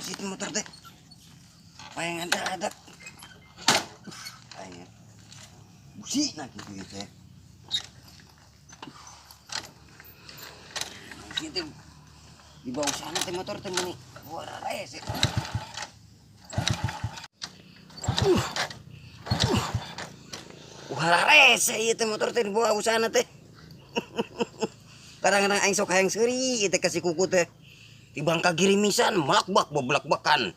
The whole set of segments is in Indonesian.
sih motor teh. Paling ada. Ayo. Busi nak gitu teh. Gitu. Di bawah sana teh motor teh meni. Wah, rese. Wah, rese ieu teh motor teh di bawah sana teh. Kadang-kadang aing sok hayang seuri teh kasih kuku teh. Di bangka girimisan melakbak beblak-bakan.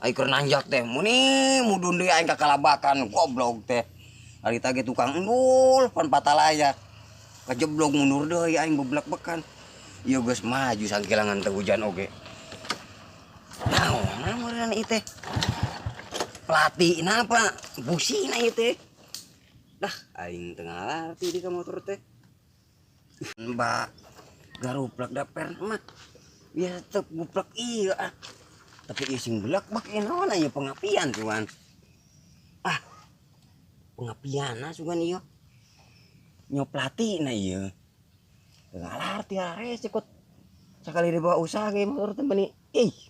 Aing keur nanjak teh muni mudun deui aing kakalabakan goblok teh. Ari tage tukang endul pan patalaya. Kajeblok mundur deui aing beblak-bakan. Ieu geus maju sangkilangan teh hujan oge. Naon meureun ieu teh? Pelatih napa? Busina ieu teh. Dah aing teu ngarti di ka motor teh. Mbak garuplak daper mah biasa tetep guplak iya tapi ising belak bak naon aya pengapian cuman pengapian sugan ieu nyoplati na ieu ngalar ti are cikut sakali dibawa usaha ge motor teh beuni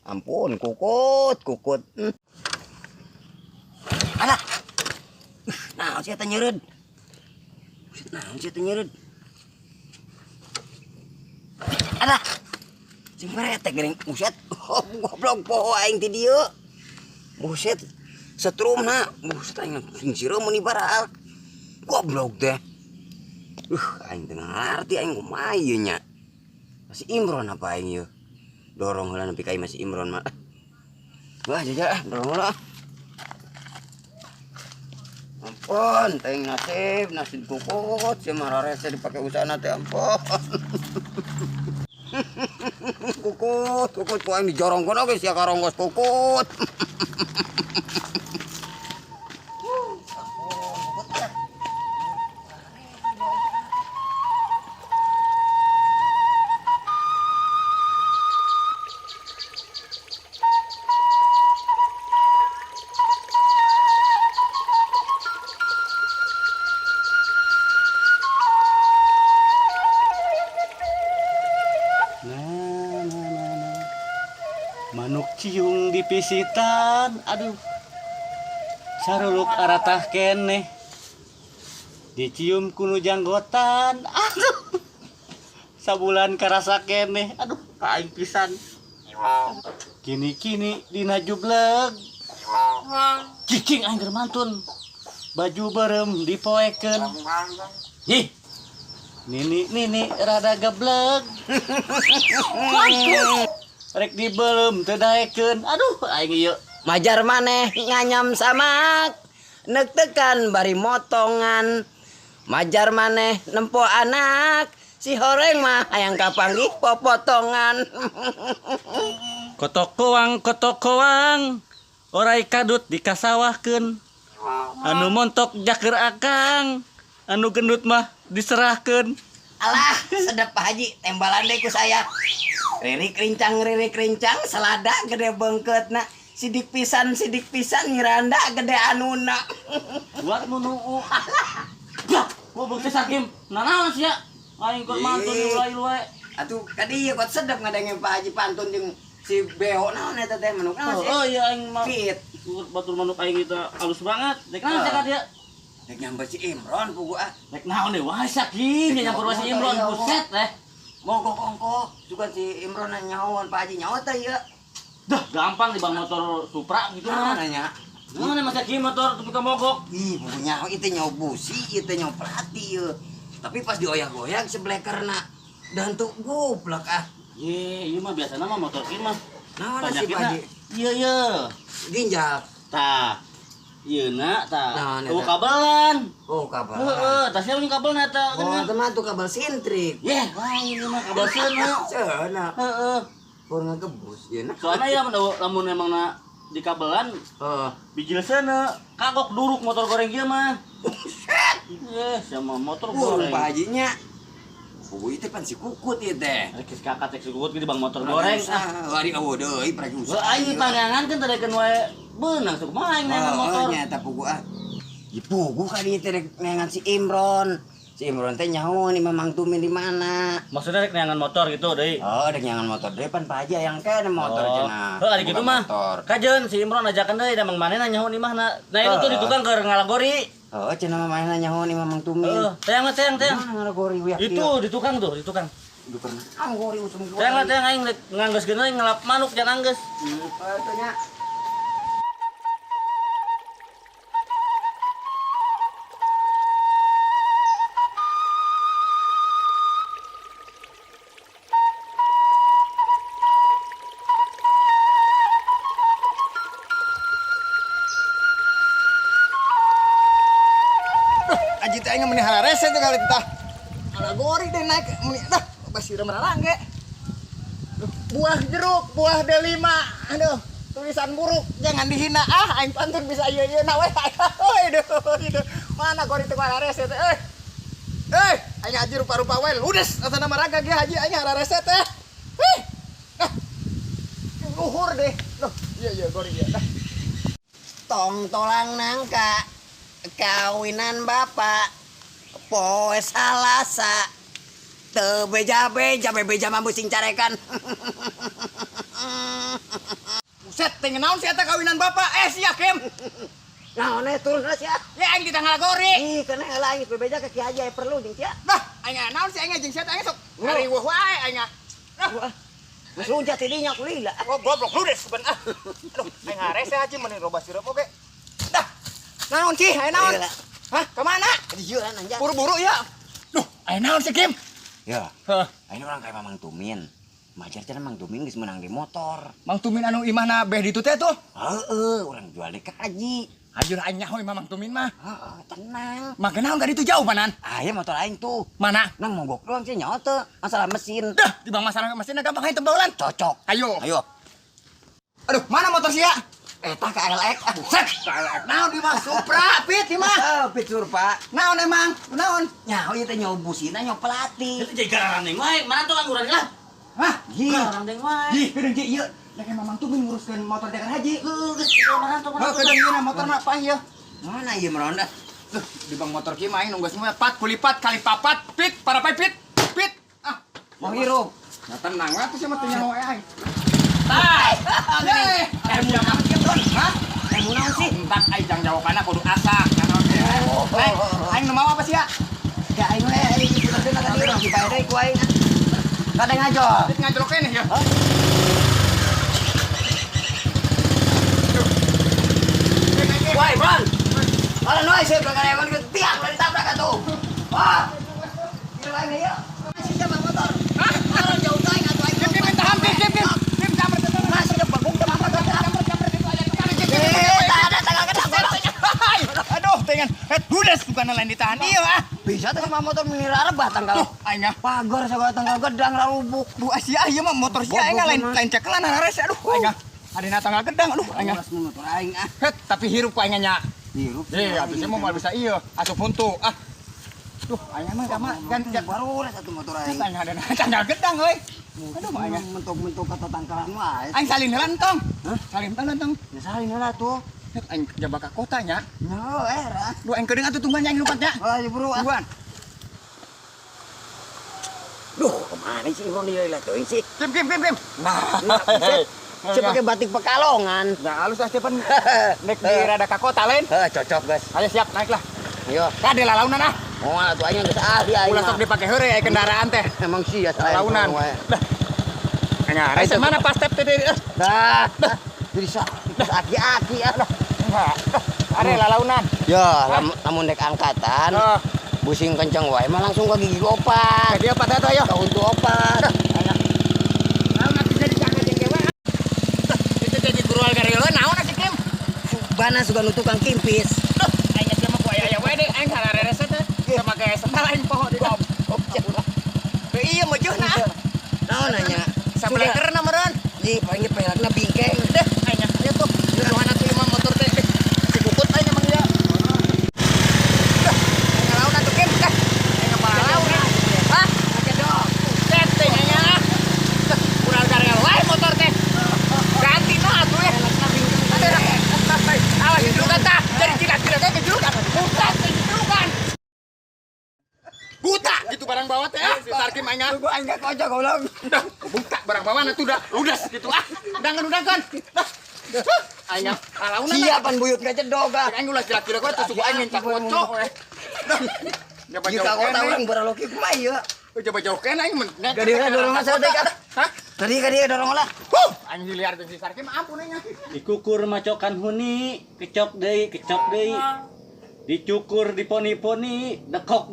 ampun kukut alah naon sia teh nyeureud alah sing parete geuning buset goblok poho aing ti dieu buset setrumna buset aing sing sireum mun ibarat goblok teh aing teu ngarti aing kumaha ieu nya masih Imron apa aing ieu dorong heula nepi ka masih Imron mah wah jaja dorong heula ampun teuing nasib kukut si mararese dipake usahana teh ampun kukut ku aing dijorongkeun oge sia karongos kukut manuk ciung di pisitan, aduh, saruluk aratah keneh, dicium kuno janggotan, aduh, sabulan karasa keneh, aduh, kaing pisan, kini dina jubleg, cicing aing keur mantun, baju berem dipoeken, ih, nini rada geblek. Rek dibelem teu daekeun. Aduh aing ieu. majar maneh nganyam samak neuk tekan bari motongan majar maneh nempo anak si horeng mah hayang kapanggih popotongan. Kotok koang orai kadut dikasawahkeun. Anu montok jaker akang, anu gendut mah diserahkeun. Alah sedep Pak Haji tembalan deh ku saya. Ririk rincang selada gede bengketna sidik pisan nyiranda gede anuna. Buat nunu. Ya, gua bukti sakim. Nanaon sia? Aing keur mantun ulai-ulai. Atuh kadieu buat sedep ngadenge Pak Haji pantun jeung si Beo naon eta teh manuk naon sih? Oh iya aing mah. Fit. Batur manuk aing itu halus banget. Dek naon sia ka dia? Dek nyamper si Imron pugu Dek naon deui wah saking nyamper si Imron buset teh. Mogok ongko juga si Imron nyahoan Pak Haji nyaho teh ieu. Dah gampang di bang motor Supra gitu mah. Nanya. Mana masa kieu motor tapi ka mogok. Ih, punya itu nyaho busi, itu nyaho pelati ieu. Tapi pas dioyak-oyak seblekerna dan tuh goblok Ye, ieu mah biasana mah motor kieu mah. Naon si Pak Haji? Iya. Ginjal. Tah. Ieuna tah. Naon eta? Oh kabelan. Oh, kabel. Heeh, tah sia nya kabelna tah. Oh, teman tuh kabel sintrik. Yeh, lain ieu mah kabel seuna. Seuna. Heeh. Kur ngebus ieu nah. Soalnya ya lamun emangna di kabelan Heeh. bijil seuna kagok duruk motor goreng kieu mah. Yeh, sama motor goreng. Pak Haji nya. Pugu itu pan si kukut ieu teh. Rek kakak tek sukut di bang motor goreng. Lari eueuh deui prek Wah, aing pangangan kan tadekeun wae beunang sok main nengan motor. Oh, nyata pugu Ipugu ka dieu teh nengan si Imron. Si Imron teh nyaho nih Mamang Tumin di mana? Maksudnya rek neangan motor gitu deui. Oh, ada nyangan motor depan Pak Haji yang kene motor cenah. Heuh, ari kitu mah. Kajeun si Imron ajakan deui da Mang Manehna nyaho di mana. Nah itu tuh di tukang keur ngalagori. Oh, cenah mamahna nyaho nih Mamang Tumin. Teang teang. Mana ngalagori wiak Itu di tukang tuh, di tukang. Duh pernah. Ngalagori usum gua. Teang aing nganggeuskeun deui ngelap manuk jangan anggeus. Itu nya. Aji teh aing meunih rese tuh kali tah. Alagori deh naik meunih tah basirem rarangge. Buah jeruk, buah delima. Aduh, tulisan buruk jangan dihina. Aing pantun bisa ieu-ieu na we. Aduh. Mana gori teh rese teh. Aing haji rupa-rupa we ludes asana maraga ge haji aing rese teh. Luhur deh. Loh, iya gori ieu tah. Tong tolang nangka kawinan bapak poe salasa teu beja-beja mambu sing carekan. Buset, teh naon si eta kawinan bapak? Si Hakim. Naon turun sia? Ya aing kita ngalagori. Ih, kana lain bebeja ke Ki Haji perlu jeung sia. Dah, aing naon si aing jeung si eta aing sok ngariweuh wae aing. Geus luncat ti dinya kulila. Oh, goblok lu deh sebenarnya. Aduh, aing rese haji meuning loba sirup oge. Dah. Naon sih? Aing naon? Hah? Ka mana? Di jualan anjang. Buru-buru ya. Duh, aing naon sih, Kim? Ya. Ini orang kayak Mamang Tumin. Majar cenah Mang Tumin geus menang di motor. Mang Tumin anu imahna beh ditu teh tuh. Heeh, urang jual di Ka Haji. Hajur aing nyaho Mamang Tumin mah. Heeh, tenang. Maka naon ka ditu jauh manan? Aya motor aing tuh. Mana? Nang mogok doang sih nyaho teu. Masalah mesin. Dah, di bang masalah mesinna gampang hayu tembaulan. Cocok. Ayo. Ayo. Aduh, mana motor sia? Tah KLX. Buset, naon di mah Supra, Pit di mah. Pit Surpa. Naon emang? Naon? Nyaho ieu teh nyaho busina nyaho pelatih. Itu jadi garang deung wae. Mana tuh angguran lah. Hah? Garang deung wae. Ih, kedeung ieu. Lek Mamang Tumin nguruskeun motor dekan haji. Geus mana tuh. Kedeung ieu motor mah pah ieu. Mana ieu meronda? Di bang motor kieu mah aing nunggu semua 4 kulipat kali papat pit para pit. Mau hirup. Nah tenang we atuh sia mah teu nyaho wae aing. Tai. Ilmu naon kieu, Bron? Hah? Ilmu naon sih? Entak aing jang jawabanna kudu asa. Aing nu mau apa sia? Ya aing we aing sudah ka dieu dibayar deui ku aing. Kadang ngajol. Pit ngajrok keneh ya. Woi, Bron. Kalau noy saya belakang emang tiang dari tabrak atuh. Wah. Kira aing ya. Masih jaman motor. Hah? Kalau jauh teh atuh aing. Kim tahan Kim. Kim jamret itu. Masih ada bagong teh mama teh. Ada tanggal kena. Aduh, tengen. Ludes bukan lain ditahan ieu ah. Bisa teh sama motor menirarebah tanggal. Aing ah. Pagar sagala tanggal gedang rarubuk. Bu asia ieu mah motor sia aing lain cekelan rarese aduh aing ah. Adina tanggal gedang aduh aing ah. Motor aing ah. Tapi hirup ku aing nya. Hirup. Abisnya mau bisa ieu asup huntu ah. Duh, aing mah ganti baru satu motor aing. aing ada tanggal gedang euy. Aduh, aing mentok-mentok kata tangkalan wae. aing salin heula entong. Hah? Salin entong. Ya salin heula tuh. Aing jaba ka kota nya. No, era. Duh, aing kedeung atuh tungguan aing lupat nya. Oh, buru. Tungguan. Duh, kemana sih Bro dia lah tuh sih? Kim. Nah, saya pakai batik Pekalongan. Nah, halus ah Steven. Nek di rada ka kota lain. Cocok, guys. Ayo siap naik lah. Ayo. Tadi lalaunan ah. Oh, atuh aing geus ahli aing. Ulah sok dipake heure aya kendaraan teh. Emang sih ya saya. Lalaunan. Dah. Anya, rese mana pas step teh? Dah. Jadi aki-aki ya. Enggak. Are lalaunan. Ya, lamun dek angkatan. Busing kenceng wae mah langsung ke gigi opat. Dia opat atuh ayo. Ka untuk opat. Naon atuh jadi jaga jeung dewe. Itu jadi guru algareuleuh naon atuh Kim? Bana suka nu tukang kimpis. Duh, aing teh mah ku aya wae deui aing salarerese teh. Sama kayak sendal aing poho di gob. Teu ieu mah jeung Naon nanya? Sablekerna meureun. Di panggil pelakna bingkeng. Deh, aing nya tuh. Nuhana tuh imam motor teh. Si Kukut aing emang dia. Aing laun atuh Kim teh. Aing kepala laun. Hah? Oke dong. Set teh nya. Udah garel wae motor teh. Ganti mah atuh ya. Awas julukan tah. Jadi tidak teh julukan. Bukan julukan. ah. Tunggu aing gak kocok goblok. Dah, buka barang bawaan atuh dah. Ludas gitu ah. Udangkan. Dah. Aing alauna. Siapan buyut gak cedok ah. Aing ulah kira-kira gua tuh suku aing minta kocok. Dah. Coba Jika jauh kota kene. orang beraloki mah ieu. Coba jauh kene aing men. Gadi ka dorong asa teh kata. Hah? Tadi ka dia dorong lah. Aing diliar jeung si Sarki mah ampun aing. Dikukur macokan huni, kecok deui. Dicukur diponi-poni, dekok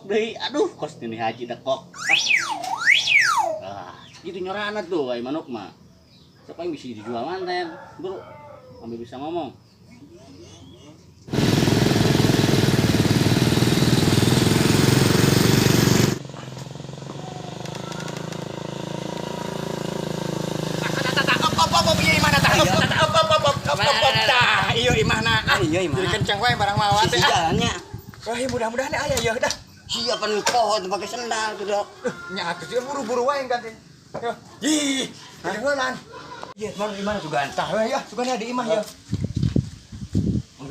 deui. Aduh, kos ini haji dekok. Gitu nyorana tuh kayak manuk mah. Siapa yang bisa dijual manten? Bro, ambil bisa ngomong. Iya imahna. Iya imahna. Jadi kencang wae barang mawat teh. Jalannya. Wah, mudah-mudahan aya ya dah. Siapan pohon pakai sendal tuh dok. Nya atuh buru-buru wae ganti. Yo. Ih, kedengeran. Iya, mana di mana juga Tah we ya, sugana di imah ya.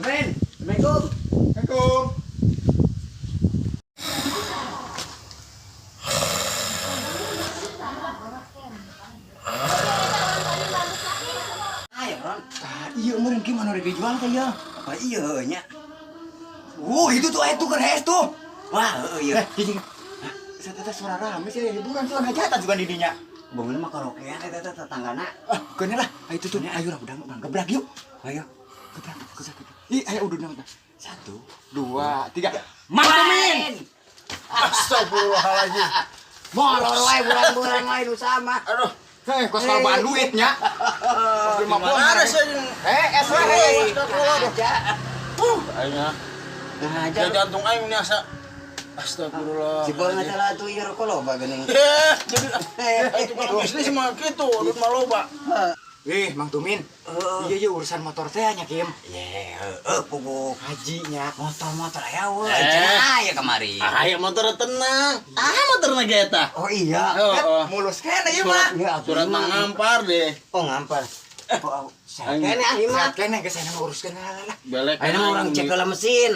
Men, Assalamualaikum. Assalamualaikum. Ayo, Ron. Iya meureun gimana udah dijual teh ya? Apa iya nya? Itu tuh tuker es tuh. Wah, iya. Jijing. Saya teh suara rame sih hiburan tuh hajatan juga di dinya. Bangun mah karaokean eta tetanggana. Keun lah, ayo tuh ayo lah udang gebrak yuk. Ayo. Gebrak. Ih, ayo udun nama. 1 2 3. Main. Astagfirullahaladzim. Molor wae bulan-bulan wae nu sama. Aduh, kos kalbaan duitnya. Mana sih? Es wae. Aingnya. Nah, Ya aja. jantung aing nyasa. Astagfirullah. Si bola salah tuh ieu rokok loba geuning. Jadi itu kalau bisnis mah gitu, udut mah loba. Mang Tumin. Iya urusan motor teh nya Kim. Ye, pupuk Hajinya. motor aya we. Cenah kemari. Aya motor tenang. Motor na eta. Oh iya. Oh. Mulus kene ieu mah. Surat mah ngampar deh. Oh ngampar. Oh, Aing- kene ah ieu mah. Saat kene geus aya uruskeun lah. Belek. Ayeuna mah urang cek heula mesin.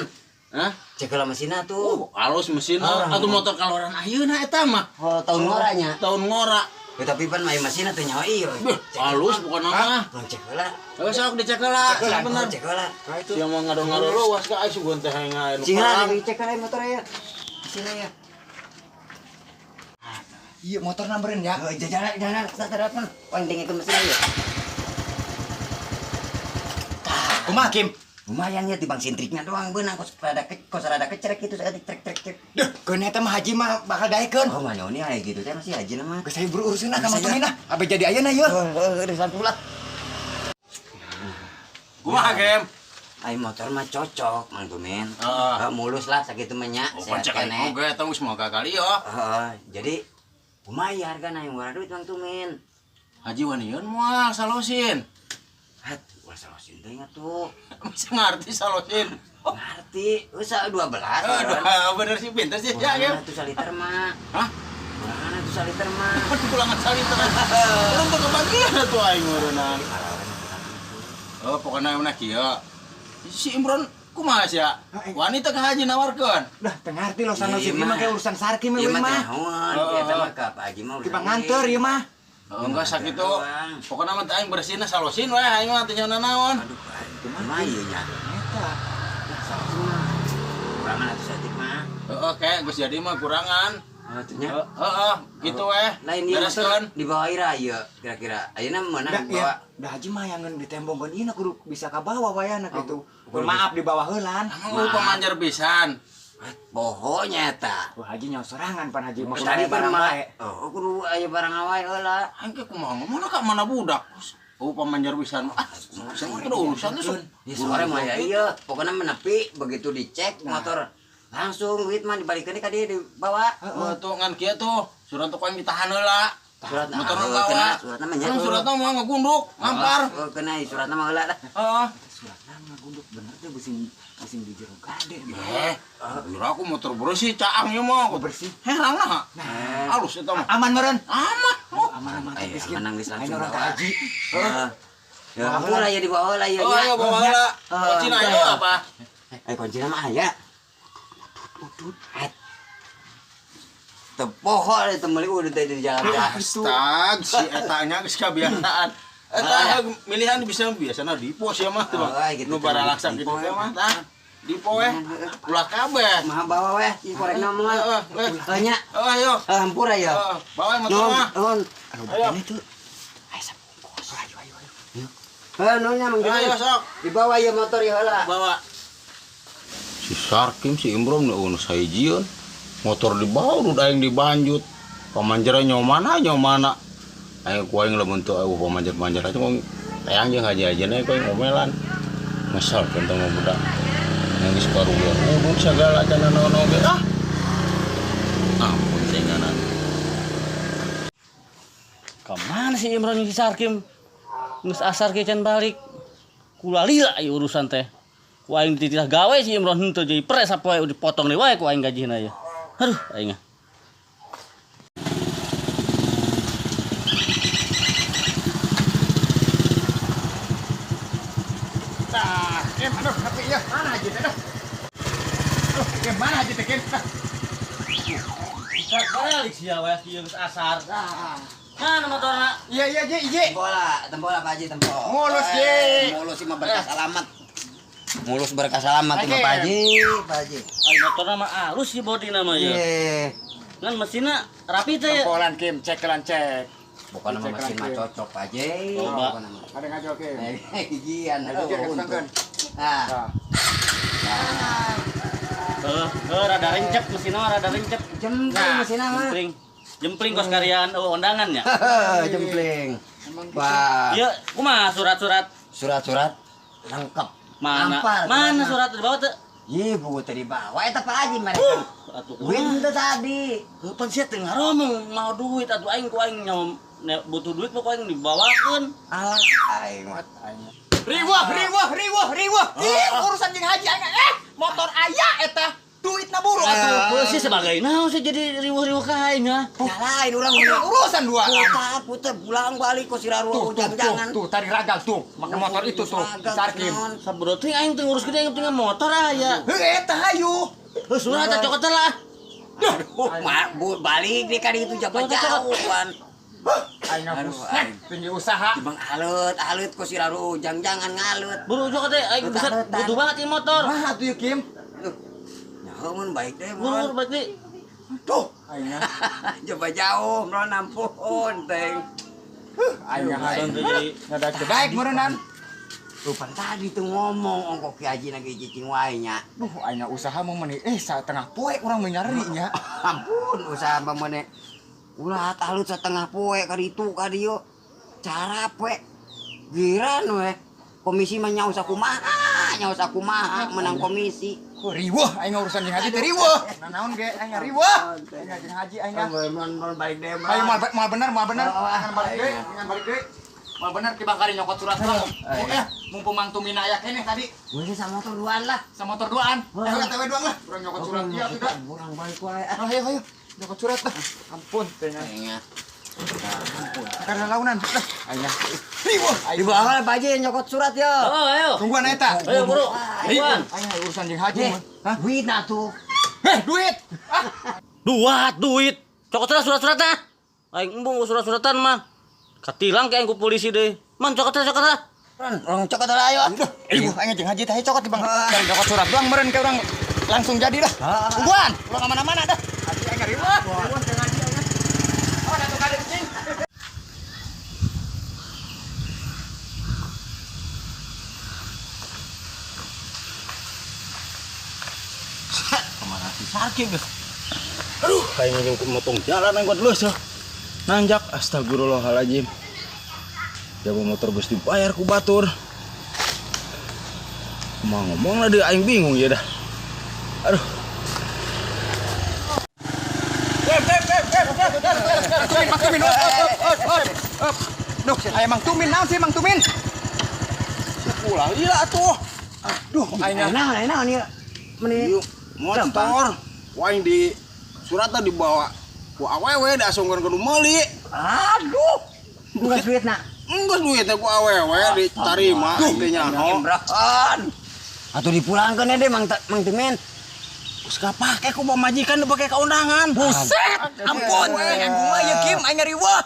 Hah? Cek heula mesinna tuh. Halus mesin atuh motor kaloran ayeuna eta mah. Oh, tahun ngoranya. Tahun ngora. Ya, tapi pan mah mesinna teh nyawa ieu. Halus pokona mah. Urang cek heula. Sok dicek heula. Bener. Cek heula. Yang mau ngado-ngado luas ka asuh teh ngain. Cingna dicek heula motor aya. Mesinna ya. Iya motor nambereun ya. Jangan satarapan. Pandenge ke mesin ieu. Kumaha Kim? Lumayan ya tibang sintriknya doang beunang kos rada kecerek itu saya trek. Duh, keun eta mah haji mah bakal daekeun. Oh mana ini aya gitu teh masih haji mah. Geus aya berurusan ka Geus Mang aya. Tumin Abe jadi ayeuna ieu. Urusan pula. Kumaha game? Ai motor mah cocok Mang Tumin. Heeh. Mulus lah sakitu mah nya. Oh, Sehat pancak keneh. oge eta geus moga kali yo. Jadi kumaha hargana yang murah duit Mang Tumin. Haji waniun moal salosin. Hat, gua salah sinting atuh. Masih ngerti salosin. Ngerti, usah 12. Aduh, bener sih pinter sih ya game. Itu saliter mah. Hah? Mana tuh saliter mah? Aduh pulangan saliter. Urang teu kebagian atuh aing ureunan. Oh, pokona euna kieu. Si Imron kumaha sia? Wanita ka haji nawarkeun. Dah, teu ngarti lo Iya, sanosi mah. mah kayak urusan sarki mah Ieu we mah mah. naon? Oh. Eta mah ka Pak Haji mah Tiba nganter ieu mah. Enggak sakitu. Pokona mah teh aing bersihna salosin we aing mah teh nyaona naon. Aduh, kumaha ieu nya? Eta. Kurangan atuh satik mah. Heeh, kayak geus jadi mah kurangan. Atunya. Heeh, gitu we. Lain ieu motor Bereskeun. di bawah ira ieu kira-kira. Ayeuna mana Dah, bawa? ya. Dah haji mah yang di tembongkeun ieu kudu bisa ka bawah wayana gitu. Maaf di bawah heulan. Emang pamanjar pisan. Bohonya eta. Wah haji nyawa sorangan pan haji mah Tadi barang mah. wae. Oh, kudu aya barang awae heula. Aing ke kumaha ngomongna ka mana budak. Oh pamanjar pisan. Pisan mah kudu urusan tuh. Ya sore mah ya ieu. Pokona menepi begitu dicek motor langsung duit mah dibalikeun ka dieu dibawa. Oh tuh ngan kieu tuh. Surat tuh yang ditahan heula. Surat Motor nah, bawa. kena suratna mah nya. Suratna mah ngagunduk, ngampar. Oh, kena suratna mah heula dah. Heeh. Suratna mah gunduk bener teh bising di jero gade. Kira aku motor bersih caang ieu mah. Oh, bersih. Herang nah. Halus eta mah. Aman meureun. Aman. Oh. Aman Ayo miskin. menangis Ayo langsung orang ka bawa. haji. Ya, heula ya dibawa heula ya. Oh, ayo bawa heula. Kuncina ayo apa? Kuncina mah aya. Tepohol itu meli udah tadi di jalan kaki. Astag, si etanya geus kebiasaan. Eta milihan bisa biasana di pos ya mah tuh. Gitu, Nu bara laksa kitu teh mah tah. Di poe ulah kabeh. Mah bawa weh, di korek nama mah. Nya. Ayo. Hampur ayo. Bawa motor mah. Nuhun. Ayo. Itu. Ayo sabungkus. Ayo. Nuhunnya mang Ayo sok. dibawa ya motor ya heula. Bawa. Si Sarkim si Imron nu sahijieun. Motor dibawa udah aing dibanjut. Pamanjara nyomana. Ayo ku aing lamun teu pamanjar aja mong tayang jeung haji-hajina ku aing ngomelan. Ngesel tentang budak. Yang geus karugian. Mun sagala cenah naon oge ah. Ampun tenganan. Kemana si Imron si Sarkim? Geus asar ke can balik. Kula lila ieu urusan teh. Ku aing dititah gawe si Imron henteu jadi pres sapoe dipotong deui wae ku aing gajihna ieu. Aduh aing. Nah, aduh, tapi ya mana aja teh dah. Aduh, mana aja teh, Sak balik sia wae ieu geus asar. Mana motorna? Iya, Ji. Tempola Pak Haji, tempol. Mulus, Ji. Mulus mah berkas alamat. Mulus berkas alamat mah Pak Haji, Pak Haji. Ai motorna mah alus si bodina mah ya. Iya. Kan mesinna rapi teh ya. Tempolan Kim, cek. Bukan nama mesin mah cocok Pak Haji. Coba. Bukan nama. Ada ngajol Kim. Gigian. Gigian, Untung. Nah. Nah. Rada rencep mesinna mah rada rencep. Jempling mesin mah. Jempling kos karyaan undangan ya. Jempling. Wah. Iya, kumaha surat-surat Surat-surat lengkap. mana? Ampal, Mana surat di bawah teh? Iya, buku tadi bawa. Eta Pak Haji mereka. Atuh Duit itu tadi. Kapan sih teh ngaromong mau duit atuh aing ku aing nyawa butuh duit pokok aing dibawakeun. Alah, aing mah. Riwah. Ih, urusan jeung haji aing. Motor aya eta. Duitna buru atuh. Sih sebagai naon sih jadi riweuh-riweuh ka aing ha. Nyalain urang Urusan duaan. putar pulang balik ku siraru jangan. Tuh, tadi ragal tuh. Make motor itu tuh, Sarkim. Sabro teh aing teh ngurus gede aing teh motor aya. Heuh, eta hayu. Heuh surat cokot lah. Aduh, balik di kali itu jabat jauhan. Aing tinggi usaha. Bang alut ku siraru jangan ngalut. Buru cokot teh aing butuh banget ieu motor. Mah atuh ya, Kim? Mun baik deh, Buru baik deui. Tuh, aingna. Coba jauh, mron ampun, teng. Aing Urusan teh jadi ngada cedaik meureunnan. Rupan tadi tuh ngomong ongkok Ki Haji lagi cicing wae nya. Duh, aing usaha mau meuni satengah poe urang menyari nya. Ampun, usaha pamane. Ulah talut setengah poe ka ditu ka dieu. Cara poe. Giran we. Komisi mah nyaos kumaha menang komisi. Ku riweuh aing urusan jeung haji teh riweuh. Nanaon ge aing riweuh. Aing jeung haji aing. Mun balik deh. Ayo mal bener. Ngan balik deui. Mal bener ki bakari nyokot surat urang. Mumpung Mang Tumina aya keneh tadi. Gue sama motor duaan lah. Sa motor duaan. OTW doang lah. Urang nyokot surat ieu juga. Urang balik wae. Ayo. Nyokot surat lah. Ampun teh nya. Kayaknya. Karena launan. Aing. Riweuh. Di bawah Pak Haji nyokot surat yo. Oh, ayo. Tungguan eta. Ayo buru. Buruan. Aing urusan jeung haji mah. Hah? Duit atuh. Duit. Duit. Cokot surat-surat ah. Aing embung surat-suratan mah. Katilang ke aing ku polisi deui. Man cokot. Orang cokot lah ayo. Ibu aing jeung haji teh cokot di Bang. Cari nyokot surat doang meureun ke urang langsung jadi dah. Tungguan. Urang mana-mana dah. Haji aing riweuh. Riweuh jeung haji aing. Oh, atuh kali cing. Kemana si Sarkim geus? Aduh, kayaknya jeung motong jalan aing kuat leus. Nanjak astagfirullahalazim. Jawa motor geus dibayar ku batur. Kumaha ngomongna deui aing bingung ya dah. Aduh. Mang Tumin. Duh, aya Mang Tumin naon sih Mang Tumin? Ulah ila atuh. Aduh, aing Naon ieu? Meni Motor. Waing di suratna dibawa ku awewe da asungkeun kudu meuli. Aduh. Bukan duitna. Enggeus duitnya ku awewe ditarima teh nyaho. Imran. Atuh dipulangkeun deh Mang Timin. Geus kapake ku pamajikan dipake ka undangan. Buset, ampun, nganggo mah ya Kim, aing ngariweuh.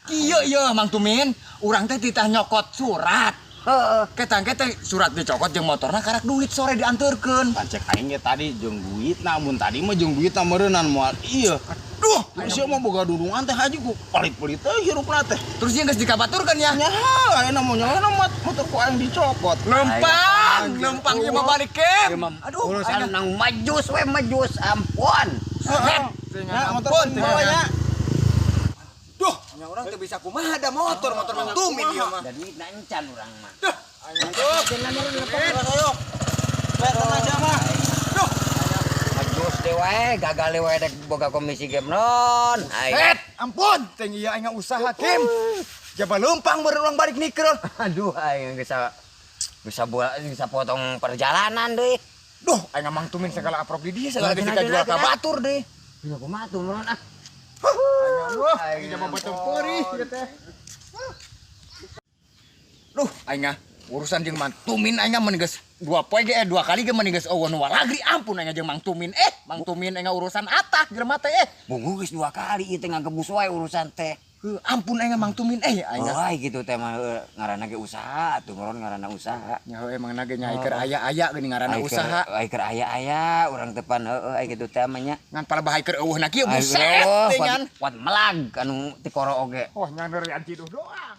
Kieu ieu Mang Tumin, urang teh titah nyokot surat. Heeh. Ketang teh surat dicokot jeung motorna karak duit sore dianterkeun. Pancek aing ge tadi jeung duit namun tadi mah jeung duit meureunnan moal ieu. Duh, Sia mah boga dudungan teh haji ku palit-palit teh hirupna teh. terus dia geus dikabaturkeun ya. Nya ayeuna mah nyawana motor ku aing dicopot. Lempang ieu mah balik Kim. Aduh, Urusan nang majus we majus ampun. Ya motor ku bawa ya. Duh, nya urang teh bisa kumaha da motor Mang Tumin ieu mah. Dan duit na encan urang mah. Duh, Majus deh wae, gagal deh wae dek boga komisi game non. ampun, teh ieu aing usaha Kim. Jaba lempang meureun urang balik nikeun. Aduh, aing bisa potong perjalanan deh. Duh, aing Mang Tumin segala aprop di dia segala geus jual ka batur deh. Bisa kumaha tuh meron ah. Aing mah beuteung peurih ieu teh. Duh, aing urusan jeung Mang Tumin aing mah geus dua kali ge mah geus eueun walagri ampun aing jeung Mang Tumin. Mang Tumin aing urusan atah jelema teh Bunggu geus 2 kali ieu teh ngagebus wae urusan teh. ampun aing Mang Tumin aing. Oh, gitu teh mah ngaranna ge usaha atuh meron ngaranna usaha. Nya emang nage nyai keur aya-aya geuning ngaranna usaha. Ai keur aya-aya urang tepan heueuh ai kitu teh mah nya. Ngan palabahay keur eueuhna kieu buset teh ngan. Kuat melag anu ti koro oge. Oh nya neurean ciduh doang.